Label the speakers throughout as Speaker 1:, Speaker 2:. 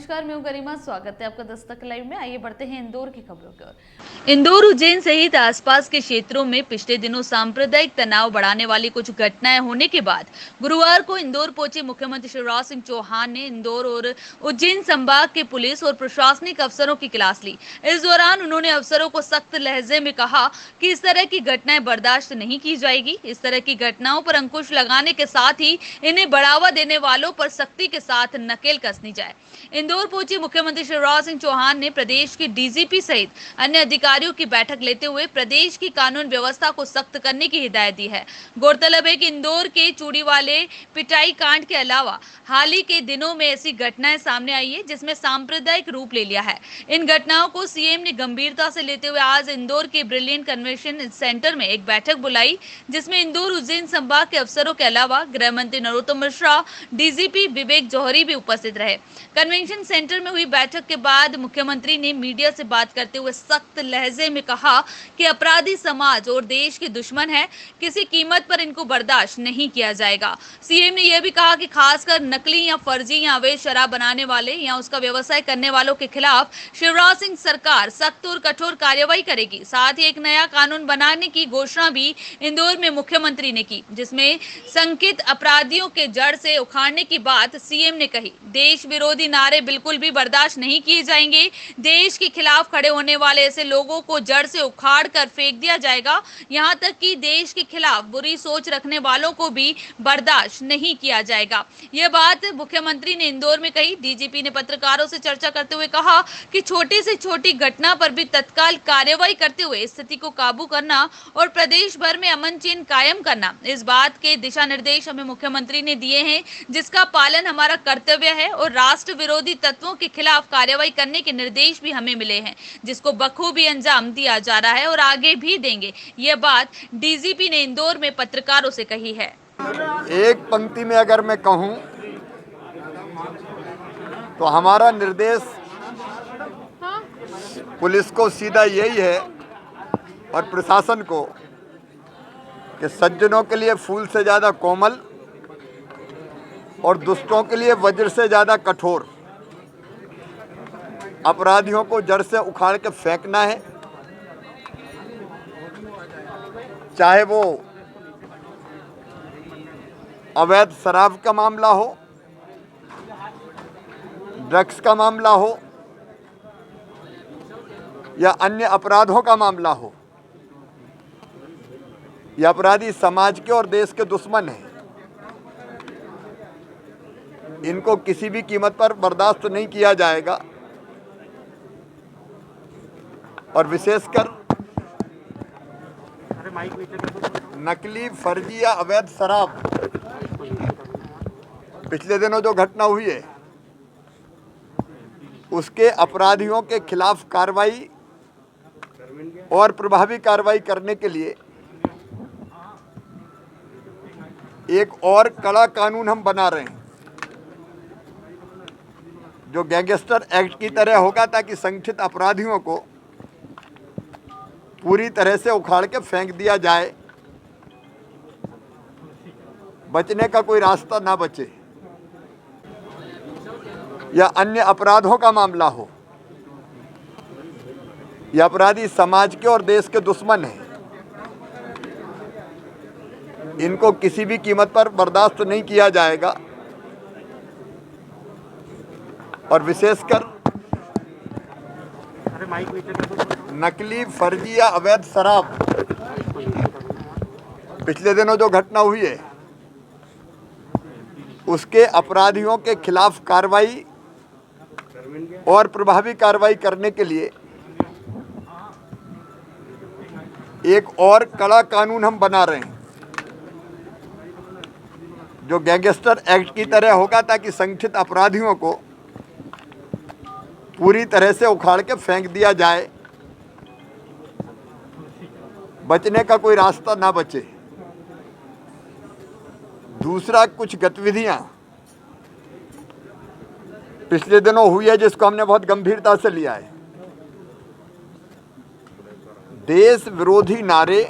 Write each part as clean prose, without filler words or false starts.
Speaker 1: नमस्कार, मैं हूं गरिमा। स्वागत है आपका दस्तक लाइव में। आइए बढ़ते हैं इंदौर की खबरों की ओर। इंदौर, उज्जैन सहित आसपास के क्षेत्रों में पिछले दिनों सांप्रदायिक तनाव बढ़ाने वाली कुछ घटनाएं होने के बाद गुरुवार को इंदौर पहुंचे मुख्यमंत्री शिवराज सिंह चौहान ने इंदौर और उज्जैन संभाग के पुलिस और प्रशासनिक अफसरों की क्लास ली। इस दौरान उन्होंने अफसरों को सख्त लहजे में कहा कि इस तरह की घटनाएं बर्दाश्त नहीं की जाएगी। इस तरह की घटनाओं पर अंकुश लगाने के साथ ही इन्हें बढ़ावा देने वालों पर सख्ती के साथ नकेल कसनी जाए। इंदौर पहुंचे मुख्यमंत्री शिवराज सिंह चौहान ने प्रदेश के डीजीपी सहित अन्य अधिकारियों की बैठक लेते हुए प्रदेश की कानून व्यवस्था को सख्त करने की हिदायत दी है। गौरतलब है कि इंदौर के चूड़ी वाले पिटाई कांड के अलावा हाल ही के दिनों में ऐसी घटनाएं सामने आई है जिसमें सांप्रदायिक रूप ले लिया है। इन घटनाओं को सीएम ने गंभीरता से लेते हुए आज इंदौर के ब्रिलियंट कन्वेंशन सेंटर में एक बैठक बुलाई, जिसमें इंदौर उज्जैन संभाग के अफसरों के अलावा गृह मंत्री नरोत्तम मिश्रा, डीजीपी विवेक जौहरी भी उपस्थित रहे। कन्वेंशन सेंटर में हुई बैठक के बाद मुख्यमंत्री ने मीडिया से बात करते हुए सख्त लहजे में कहा कि अपराधी समाज और देश के दुश्मन है, किसी कीमत पर इनको बर्दाश्त नहीं किया जाएगा। सीएम ने यह भी कहा कि खासकर नकली या फर्जी या अवैध शराब बनाने वाले या उसका व्यवसाय करने वालों के खिलाफ शिवराज सिंह सरकार सख्त और कठोर कार्रवाई करेगी। साथ ही एक नया कानून बनाने की घोषणा भी इंदौर में मुख्यमंत्री ने की, जिसमें संकित अपराधियों के जड़ से उखाड़ने की बात सीएम ने कही। देश विरोधी नारे बिल्कुल भी बर्दाश्त नहीं किए जाएंगे। देश के खिलाफ खड़े होने वाले ऐसे लोगों को जड़ से उखाड़ कर फेंक दिया जाएगा। यहां तक कि देश के खिलाफ बुरी सोच रखने वालों को भी बर्दाश्त नहीं किया जाएगा। यह बात मुख्यमंत्री ने इंदौर में कही। डीजीपी ने पत्रकारों से चर्चा करते हुए कहा कि छोटी से छोटी घटना पर भी तत्काल कार्रवाई करते हुए स्थिति को काबू करना और प्रदेश भर में अमन चैन कायम करना, इस बात के दिशा निर्देश हमें मुख्यमंत्री ने दिए हैं, जिसका पालन हमारा कर्तव्य है और राष्ट्र विरोधी तत्वों के खिलाफ कार्रवाई करने के निर्देश भी हमें मिले हैं, जिसको बखूबी अंजाम दिया जा रहा है और आगे भी देंगे। यह बात डीजीपी ने इंदौर में पत्रकारों से कही है।
Speaker 2: एक पंक्ति में अगर मैं कहूं तो हमारा निर्देश पुलिस को सीधा यही है और प्रशासन को कि सज्जनों के लिए फूल से ज़्यादा कोमल और दुष्टों के लिए वज्र से ज़्यादा कठोर, अपराधियों को जड़ से उखाड़ के फेंकना है। चाहे वो अवैध शराब का मामला हो, ड्रग्स का मामला हो या अन्य अपराधों का मामला हो, ये अपराधी समाज के और देश के दुश्मन हैं। इनको किसी भी कीमत पर बर्दाश्त नहीं किया जाएगा और विशेषकर नकली, फर्जी या अवैध शराब, पिछले दिनों जो घटना हुई है उसके अपराधियों के खिलाफ कार्रवाई और प्रभावी कार्रवाई करने के लिए एक और कड़ा कानून हम बना रहे हैं, जो गैंगस्टर एक्ट की तरह होगा, ताकि संगठित अपराधियों को पूरी तरह से उखाड़ के फेंक दिया जाए, बचने का कोई रास्ता ना बचे। या अन्य अपराधों का मामला हो, यह अपराधी समाज के और देश के दुश्मन हैं। इनको किसी भी कीमत पर बर्दाश्त नहीं किया जाएगा और विशेषकर नकली, फर्जी या अवैध शराब, पिछले दिनों जो घटना हुई है उसके अपराधियों के खिलाफ कार्रवाई और प्रभावी कार्रवाई करने के लिए एक और कड़ा कानून हम बना रहे हैं, जो गैंगस्टर एक्ट की तरह होगा, ताकि संगठित अपराधियों को पूरी तरह से उखाड़ के फेंक दिया जाए, बचने का कोई रास्ता ना बचे। दूसरा, कुछ गतिविधियां पिछले दिनों हुई है जिसको हमने बहुत गंभीरता से लिया है। देश विरोधी नारे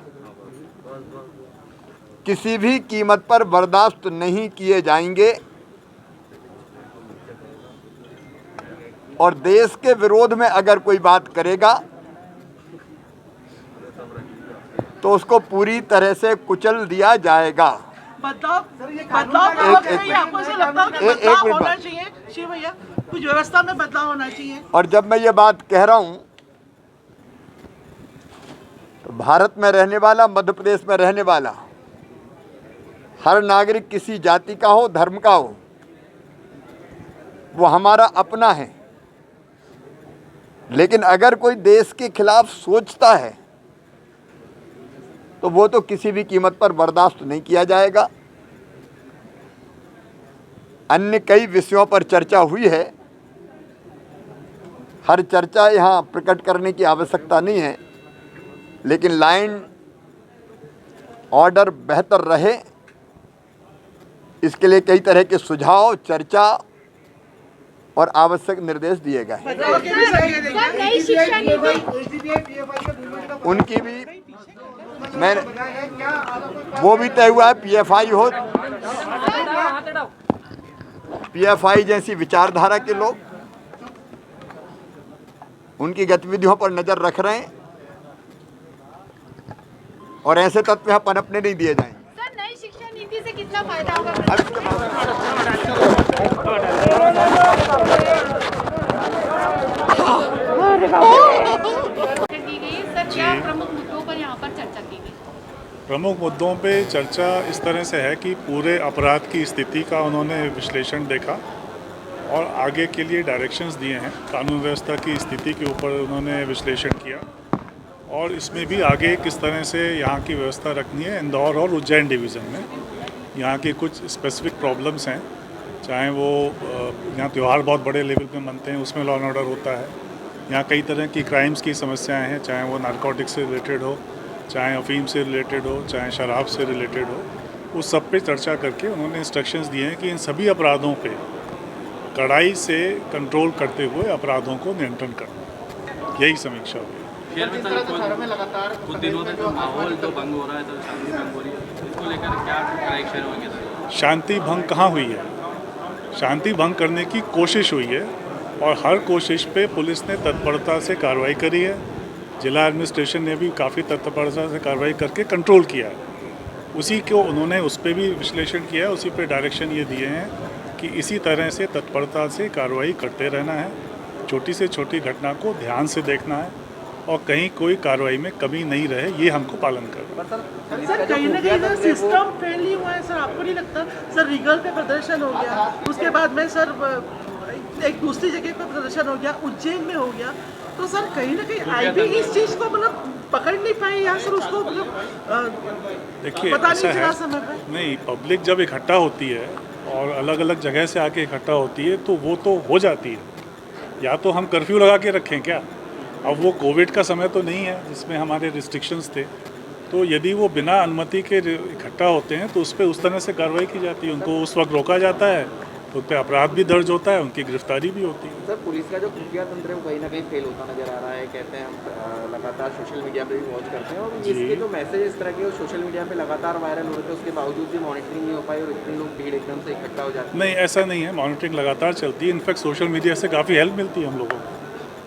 Speaker 2: किसी भी कीमत पर बर्दाश्त नहीं किए जाएंगे। और देश के विरोध में अगर कोई बात करेगा तो उसको पूरी तरह से कुचल दिया जाएगा।
Speaker 3: बदलाव का वक्त है, आपको ऐसा लगता है कि बदलाव
Speaker 2: मिनट
Speaker 3: होना
Speaker 2: बात।
Speaker 3: चाहिए शिव भैया, कुछ व्यवस्था में बदलाव होना चाहिए।
Speaker 2: और जब मैं ये बात कह रहा हूं तो भारत में रहने वाला, मध्य प्रदेश में रहने वाला हर नागरिक किसी जाति का हो, धर्म का हो, वो हमारा अपना है। लेकिन अगर कोई देश के खिलाफ सोचता है तो वो तो किसी भी कीमत पर बर्दाश्त नहीं किया जाएगा। अन्य कई विषयों पर चर्चा हुई है, हर चर्चा यहाँ प्रकट करने की आवश्यकता नहीं है, लेकिन लाइन ऑर्डर बेहतर रहे इसके लिए कई तरह के सुझाव, चर्चा और आवश्यक निर्देश दिए गए। उनकी भी मैं वो भी तय हुआ है, पीएफआई हो, पीएफआई जैसी विचारधारा के लोग उनकी गतिविधियों पर नजर रख रहे हैं और ऐसे तत्व यहाँ पनपने नहीं दिए जाएंगे।
Speaker 4: सर, नई शिक्षा नीति से कितना फायदा होगा? की गई है सर, क्या प्रमुख मुद्दों पर यहाँ पर चर्चा की गई?
Speaker 5: प्रमुख मुद्दों पे चर्चा इस तरह से है कि पूरे अपराध की स्थिति का उन्होंने विश्लेषण देखा और आगे के लिए डायरेक्शंस दिए हैं। कानून व्यवस्था की स्थिति के ऊपर उन्होंने विश्लेषण किया और इसमें भी आगे किस तरह से यहाँ की व्यवस्था रखनी है। इंदौर और उज्जैन डिवीज़न में यहाँ की कुछ स्पेसिफिक प्रॉब्लम्स हैं, चाहे वो यहाँ त्यौहार बहुत बड़े लेवल पे मनते हैं, उसमें लॉ एंड ऑर्डर होता है। यहाँ कई तरह की क्राइम्स की समस्याएं हैं, चाहे वो नारकोटिक्स से रिलेटेड हो, चाहे अफीम से रिलेटेड हो, चाहे शराब से रिलेटेड हो। उस सब पे चर्चा करके उन्होंने इंस्ट्रक्शंस दिए हैं कि इन सभी अपराधों पे कड़ाई से कंट्रोल करते हुए अपराधों को नियंत्रण करना, यही समीक्षा हुई।
Speaker 6: कुछ दिनों तक जो माहौल जो भंग हो रहा है, तो शांति भंग हो रही है, इसको लेकर क्या करेक्शन होंगे सर?
Speaker 5: शांति भंग कहाँ हुई है? शांति भंग करने की कोशिश हुई है और हर कोशिश पे पुलिस ने तत्परता से कार्रवाई करी है। जिला एडमिनिस्ट्रेशन ने भी काफ़ी तत्परता से कार्रवाई करके कंट्रोल किया है। उसी को उन्होंने उस पर भी विश्लेषण किया है, उसी पे डायरेक्शन ये दिए हैं कि इसी तरह से तत्परता से कार्रवाई करते रहना है, छोटी से छोटी घटना को ध्यान से देखना है और कहीं कोई कार्रवाई में कमी नहीं रहे, ये हमको पालन करना है।
Speaker 3: सर, कहीं ना कहीं सर सिस्टम फेल ही हुआ है सर, आपको नहीं लगता? सर, रीगल पे प्रदर्शन हो गया, उसके बाद में सर एक दूसरी जगह पे प्रदर्शन हो गया, उज्जैन में हो गया, तो सर कहीं ना कहीं आई भी इस चीज को मतलब पकड़ नहीं पाई या सर उसको मतलब
Speaker 5: देखिए
Speaker 3: पता
Speaker 5: ऐसा
Speaker 3: नहीं चला
Speaker 5: है,
Speaker 3: समय पे?
Speaker 5: नहीं, पब्लिक जब इकट्ठा होती है और अलग अलग जगह से आके इकट्ठा होती है तो वो तो हो जाती है। या तो हम कर्फ्यू लगा के रखें क्या? अब वो कोविड का समय तो नहीं है जिसमें हमारे रिस्ट्रिक्शंस थे, तो यदि वो बिना अनुमति के इकट्ठा होते हैं तो उस पर उस तरह से कार्रवाई की जाती है, उनको उस वक्त रोका जाता है, तो उन पर अपराध भी दर्ज होता है, उनकी गिरफ्तारी भी होती है।
Speaker 7: सर, पुलिस का जो खुफिया तंत्र है वो कहीं ना कहीं फेल होता नजर आ रहा है। कहते हैं हम लगातार सोशल मीडिया पे भी वॉच करते हैं और इसके जो मैसेज इस तरह के सोशल मीडिया पे लगातार वायरल हो रहे थे, उसके बावजूद भी मॉनिटरिंग नहीं हो पाई और इतने लोग भीड़ एकदम से इकट्ठा हो जाते हैं।
Speaker 5: नहीं, ऐसा नहीं है, मॉनिटरिंग लगातार चलती है। इनफैक्ट सोशल मीडिया से काफ़ी हेल्प मिलती है हम लोगों को,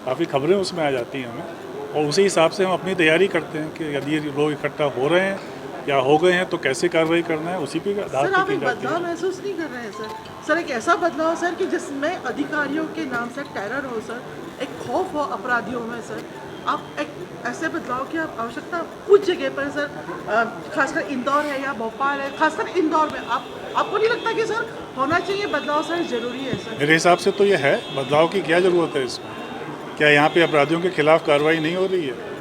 Speaker 5: काफ़ी खबरें उसमें आ जाती हैं हमें और उसी हिसाब से हम अपनी तैयारी करते हैं कि यदि लोग इकट्ठा हो रहे हैं या हो गए हैं तो कैसे कार्रवाई करना है, उसी पे आधार
Speaker 3: सर, आप
Speaker 5: पर
Speaker 3: एक
Speaker 5: की जाती
Speaker 3: बदलाव
Speaker 5: है।
Speaker 3: महसूस नहीं कर रहे हैं सर? सर, एक ऐसा बदलाव सर कि जिसमें अधिकारियों के नाम से टेरर हो सर, एक खौफ हो अपराधियों में सर, आप एक ऐसे बदलाव की आवश्यकता कुछ जगह पर सर, खासकर इंदौर है या भोपाल है, खासकर इंदौर में आपको नहीं लगता कि सर होना चाहिए बदलाव सर, जरूरी है सर?
Speaker 5: मेरे हिसाब से तो यह है, बदलाव की क्या ज़रूरत है इसमें? क्या यहाँ पे अपराधियों के खिलाफ कार्रवाई नहीं हो रही है?